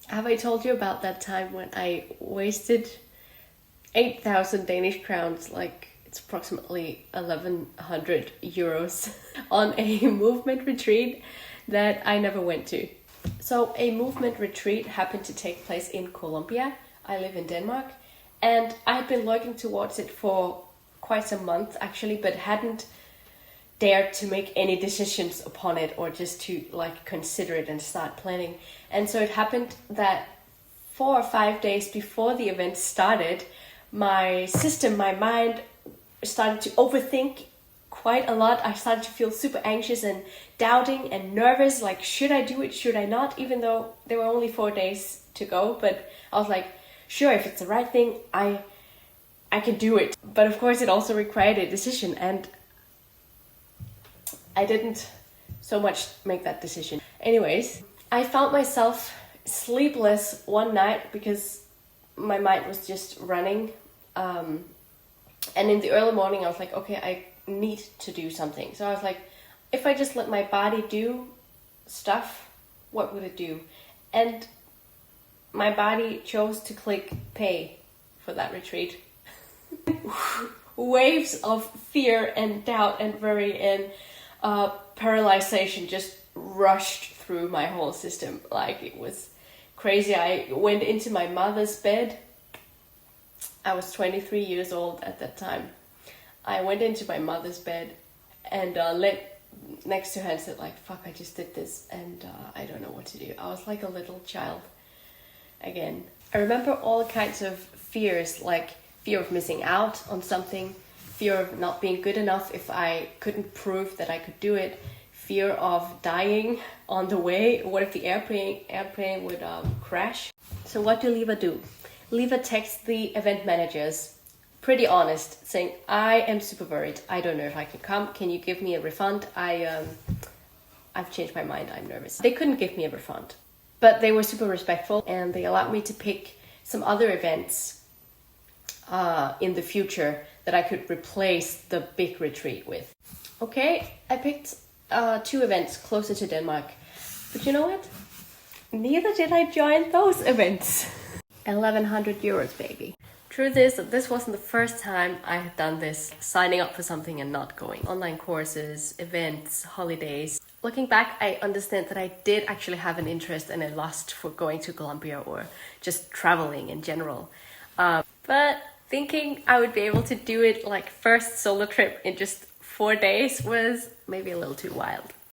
Have I told you about that time when I wasted 8,000 Danish crowns, like it's approximately 1,100 euros, on a movement retreat that I never went to? So a movement retreat happened to take place in Colombia. I live in Denmark, and I had been looking towards it for quite some months actually, but hadn't dared to make any decisions upon it or just to like consider it and start planning. And so it happened that 4 or 5 days before the event started, my mind started to overthink quite a lot. I started to feel super anxious and doubting and nervous, like should I do it, should I not, even though there were only 4 days to go. But I was like, sure, if it's the right thing, I can do it. But of course it also required a decision, and I didn't so much make that decision. Anyways, I found myself sleepless one night because my mind was just running. And in the early morning, I was like, okay, I need to do something. So I was like, if I just let my body do stuff, what would it do? And my body chose to click pay for that retreat. Waves of fear and doubt and worry and paralyzation just rushed through my whole system. Like, it was crazy. I went into my mother's bed. I was 23 years old at that time. I went into my mother's bed and lay next to her and said like, fuck, I just did this and I don't know what to do. I was like a little child again. I remember all kinds of fears, like fear of missing out on something, fear of not being good enough if I couldn't prove that I could do it, fear of dying on the way. What if the airplane would crash? So what do Liva do? Liva texts the event managers, pretty honest, saying, I am super worried. I don't know if I can come. Can you give me a refund? I've changed my mind. I'm nervous. They couldn't give me a refund, but they were super respectful and they allowed me to pick some other events in the future that I could replace the big retreat with. Okay, I picked 2 events closer to Denmark, but you know what? Neither did I join those events. 1,100 euros, baby. Truth is that this wasn't the first time I had done this, signing up for something and not going. Online courses, events, holidays. Looking back, I understand that I did actually have an interest and a lust for going to Colombia or just traveling in general. But thinking I would be able to do it like first solo trip in just 4 days was maybe a little too wild.